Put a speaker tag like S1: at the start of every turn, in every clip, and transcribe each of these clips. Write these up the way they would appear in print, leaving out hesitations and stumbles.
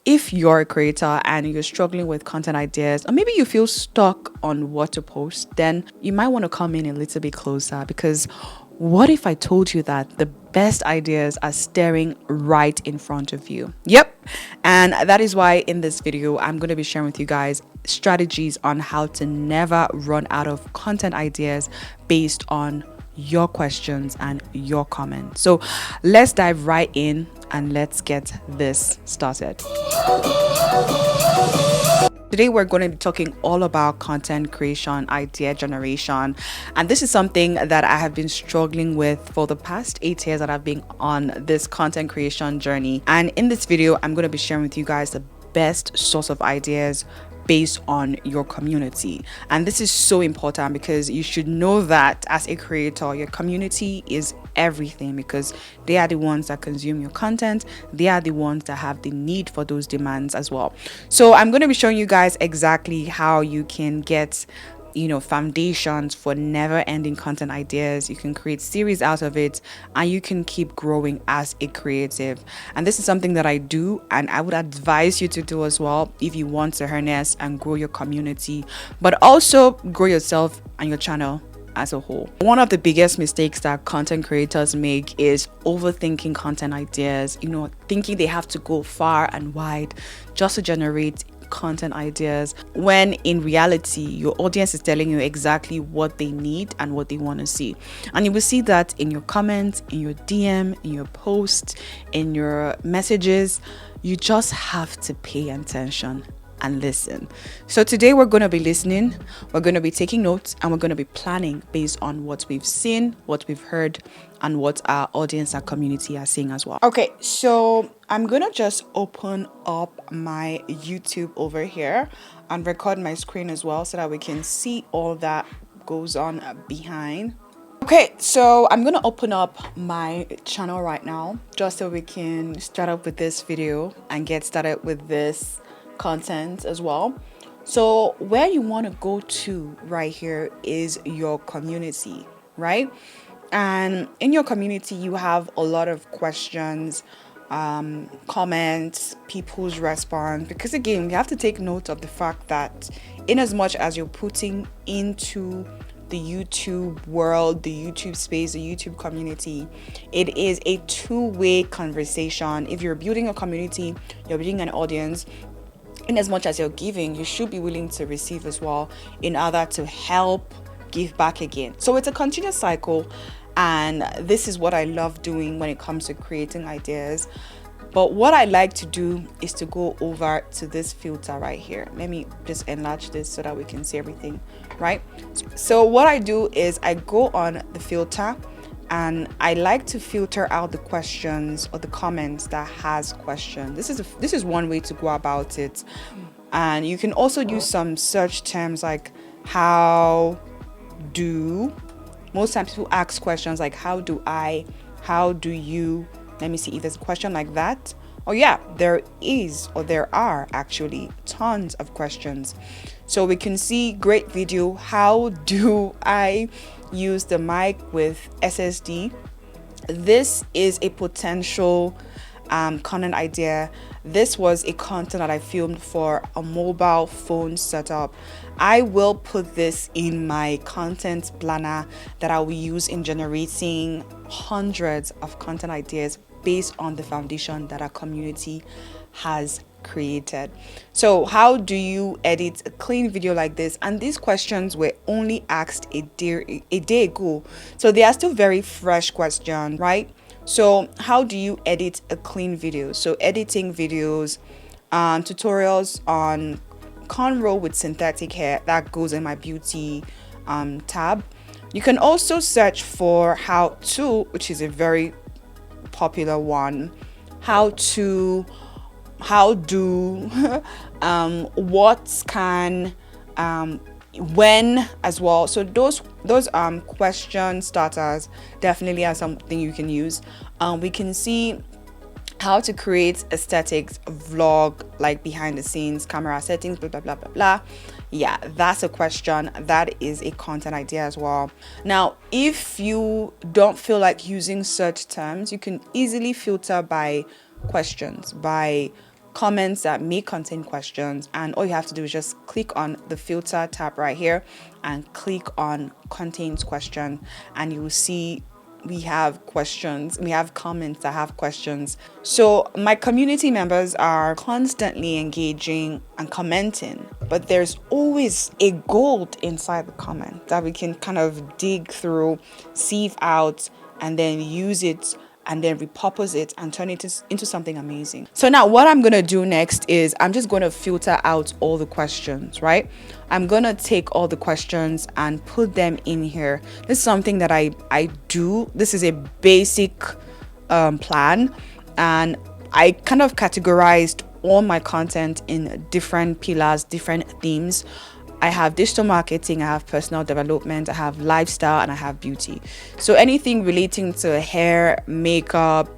S1: If you're a creator and you're struggling with content ideas, or maybe you feel stuck on what to post, then you might want to come in a little bit closer, because what if I told you that the best ideas are staring right in front of you? Yep. And that is why in this video, I'm going to be sharing with you guys strategies on how to never run out of content ideas based on your questions and your comments. So let's dive right in and let's get this started. Today, we're going to be talking all about content creation, idea generation. And this is something that I have been struggling with for the past 8 years that I've been on this content creation journey. And in this video, I'm going to be sharing with you guys the best source of ideas based on your community. And this is so important because you should know that as a creator, your community is everything, because they are the ones that consume your content. They are the ones that have the need for those demands as well. So I'm going to be showing you guys exactly how you can get foundations for never ending content ideas. You can create series out of it and you can keep growing as a creative. And this is something that I do, and I would advise you to do as well if you want to harness and grow your community, but also grow yourself and your channel as a whole. One of the biggest mistakes that content creators make is overthinking content ideas, thinking they have to go far and wide just to generate content ideas, when in reality your audience is telling you exactly what they need and what they want to see. And you will see that in your comments, in your DM, in your posts, in your messages. You just have to pay attention and listen. So today we're going to be listening, we're going to be taking notes, and we're going to be planning based on what we've seen, what we've heard, and what our audience, our community are seeing as well. Okay, so I'm going to just open up my YouTube over here and record my screen as well so that we can see all that goes on behind. Okay, so I'm going to open up my channel right now just so we can start up with this video and get started with this content as well. So where you want to go to right here is your community, right? And in your community you have a lot of questions, comments, people's response, because again, you have to take note of the fact that in as much as you're putting into the YouTube world, the YouTube space, the YouTube community, it is a two-way conversation. If you're building a community, you're building an audience, in as much as you're giving, you should be willing to receive as well in order to help give back again. So it's a continuous cycle, and this is what I love doing when it comes to creating ideas. But what I like to do is to go over to this filter right here. Let me just enlarge this so that we can see everything, right? So what I do is I go on the filter, and I like to filter out the questions or the comments that has questions. This is one way to go about it. And you can also use some search terms like how do. Most times people ask questions like how do you. Let me see if there's a question like that. Oh yeah, there are actually tons of questions. So we can see great video. How do I use the mic with SSD? This is a potential content idea. This was a content that I filmed for a mobile phone setup. I will put this in my content planner that I will use in generating hundreds of content ideas based on the foundation that our community has created. So how do you edit a clean video like this? And these questions were only asked a day ago, so they are still very fresh questions, right? So how do you edit a clean video? So editing videos, tutorials on cornrow with synthetic hair, that goes in my beauty tab. You can also search for how to, which is a very popular one. How do what can when as well. So those question starters definitely are something you can use. We can see how to create aesthetics vlog, like behind the scenes camera settings, blah blah blah blah blah. Yeah, that's a question. That is a content idea as well. Now, if you don't feel like using search terms, you can easily filter by questions, by comments that may contain questions, and all you have to do is just click on the filter tab right here and click on contains question, and you will see we have questions, we have comments that have questions. So my community members are constantly engaging and commenting, but there's always a gold inside the comment that we can kind of dig through, sieve out, and then use it and then repurpose it and turn it into something amazing. So now what I'm going to do next is I'm just going to filter out all the questions, right? I'm going to take all the questions and put them in here. This is something that I do. This is a basic plan, and I kind of categorized all my content in different pillars, different themes. I have digital marketing, I have personal development, I have lifestyle, and I have beauty. So anything relating to hair, makeup,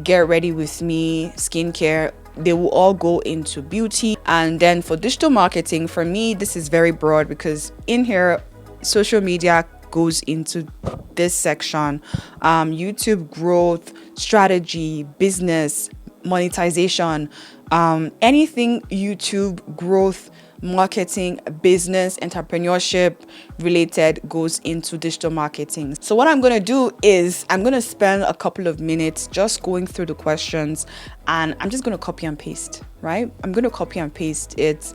S1: get ready with me, skincare, they will all go into beauty. And then for digital marketing, for me, this is very broad because in here, social media goes into this section, YouTube growth, strategy, business, monetization, anything YouTube growth, marketing, business, entrepreneurship related goes into digital marketing. So what I'm going to do is I'm going to spend a couple of minutes just going through the questions, and I'm just going to copy and paste, right? I'm going to copy and paste it,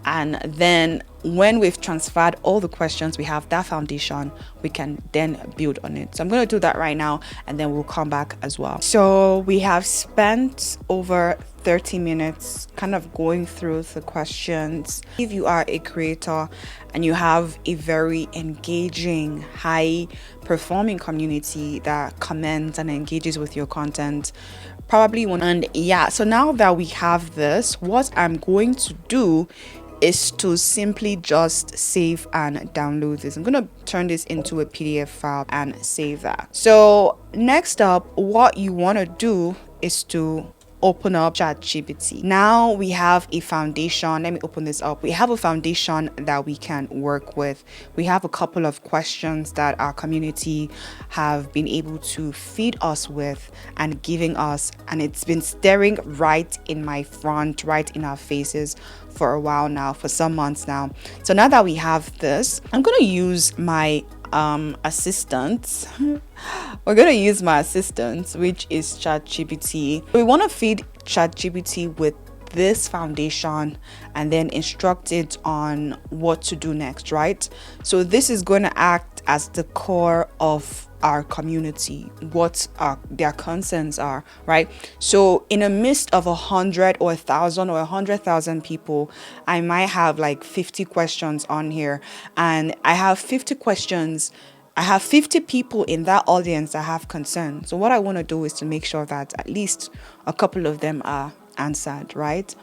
S1: and then when we've transferred all the questions, we have that foundation, we can then build on it. So I'm going to do that right now, and then we'll come back as well. So we have spent over 30 minutes kind of going through the questions. If you are a creator and you have a very engaging, high performing community that comments and engages with your content, probably one. And yeah, so now that we have this, what I'm going to do is to simply just save and download this. I'm going to turn this into a PDF file and save that. So next up, what you want to do is to open up ChatGPT. Now we have a foundation. Let me open this up. We have a foundation that we can work with. We have a couple of questions that our community have been able to feed us with and giving us, and it's been staring right in my front, right in our faces for a while now, for some months now. So now that we have this, I'm going to use my assistant. We're going to use my assistant, which is ChatGPT. We want to feed ChatGPT with this foundation and then instruct it on what to do next, right? So this is going to act as the core of our community, what their concerns are, right? So in a midst of 100 or 1,000 or 100,000 people, I might have like 50 questions on here, and I have 50 questions. I have 50 people in that audience that have concerns. So what I want to do is to make sure that at least a couple of them are answered, right?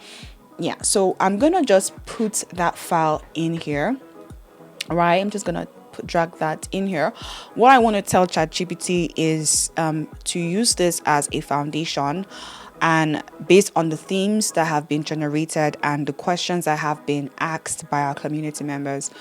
S1: Yeah, so I'm going to just put that file in here, right? I'm just going to drag that in here. What I want to tell ChatGPT is to use this as a foundation, and based on the themes that have been generated and the questions that have been asked by our community members,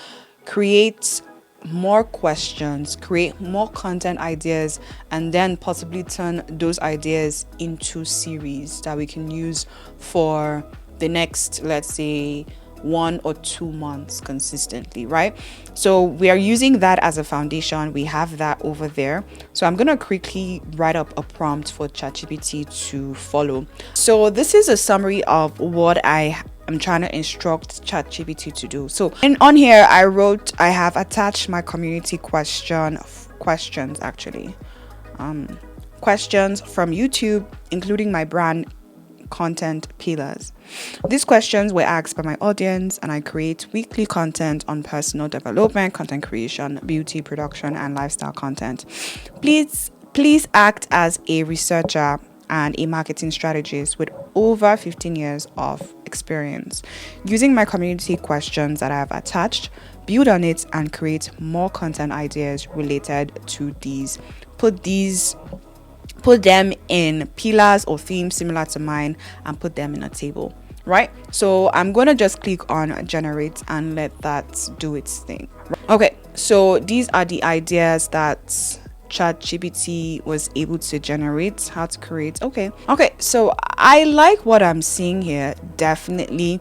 S1: create more questions, create more content ideas, and then possibly turn those ideas into series that we can use for the next, let's say, 1 or 2 months consistently, right? So we are using that as a foundation. We have that over there. So I'm going to quickly write up a prompt for ChatGPT to follow. So this is a summary of what I'm trying to instruct ChatGPT to do. So on here, I have attached my community questions from YouTube, including my brand content pillars. These questions were asked by my audience, and I create weekly content on personal development, content creation, beauty production, and lifestyle content. Please act as a researcher and a marketing strategist with over 15 years of experience. Using my community questions that I have attached, build on it and create more content ideas related to these. Put them in pillars or themes similar to mine and put them in a table, right? So I'm going to just click on generate and let that do its thing. Okay, so these are the ideas that ChatGPT was able to generate, how to create. Okay, so I like what I'm seeing here, definitely.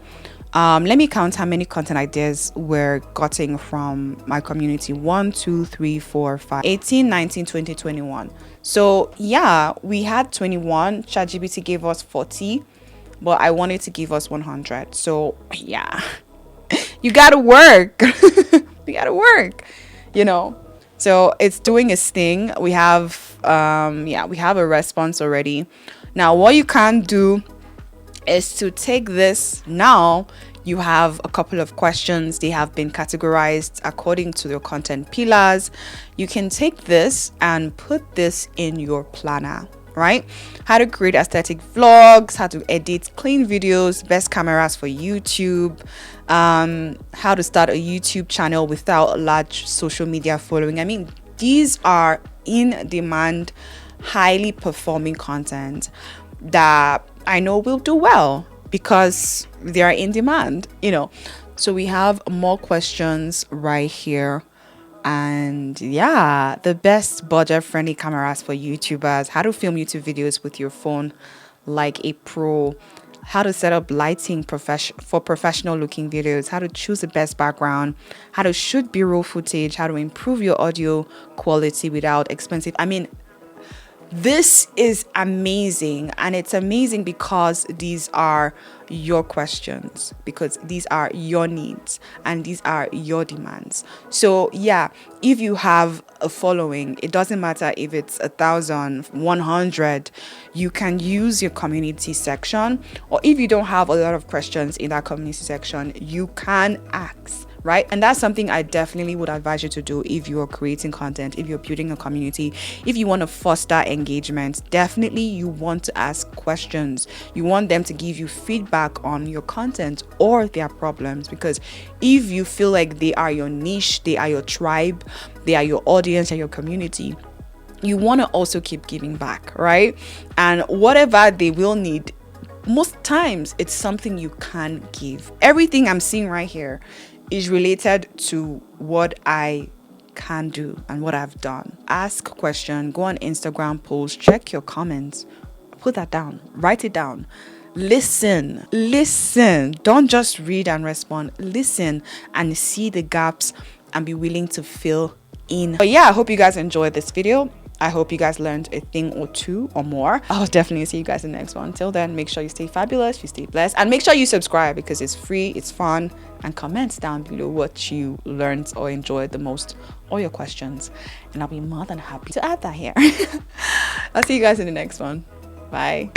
S1: Let me count how many content ideas we're getting from my community. 1, 2, 3, 4, 5, 18, 19, 20, 21. So yeah, we had 21. ChatGPT gave us 40, but I wanted to give us 100. So yeah, you gotta work. You gotta work, you know. So it's doing its thing. We have we have a response already. Now what you can do is to take this. Now you have a couple of questions. They have been categorized according to your content pillars. You can take this and put this in your planner, right? How to create aesthetic vlogs, how to edit clean videos, best cameras for YouTube, how to start a YouTube channel without a large social media following. I mean, these are in demand, highly performing content that I know will do well because they are in demand, you know. So we have more questions right here. And yeah, the best budget friendly cameras for YouTubers, how to film YouTube videos with your phone like a pro, how to set up lighting for professional looking videos, how to choose the best background, how to shoot B-roll footage, how to improve your audio quality without expensive. I mean, this is amazing, and it's amazing because these are your questions, because these are your needs and these are your demands. So yeah, if you have a following, it doesn't matter if it's 1,000, 100, you can use your community section, or if you don't have a lot of questions in that community section, you can ask, right? And that's something I definitely would advise you to do if you're creating content, if you're building a community, if you want to foster engagement. Definitely you want to ask questions. You want them to give you feedback on your content or their problems, because if you feel like they are your niche, they are your tribe, they are your audience and your community, you want to also keep giving back, right? And whatever they will need, most times it's something you can give. Everything I'm seeing right here is related to what I can do and what I've done. Ask a question, go on Instagram post, check your comments, put that down, write it down. Listen. Don't just read and respond. Listen and see the gaps and be willing to fill in. But yeah, I hope you guys enjoyed this video. I hope you guys learned a thing or two or more. I'll definitely see you guys in the next one. Until then, make sure you stay fabulous, you stay blessed, and make sure you subscribe because it's free, it's fun, and comment down below what you learned or enjoyed the most, or your questions, and I'll be more than happy to add that here. I'll see you guys in the next one. Bye.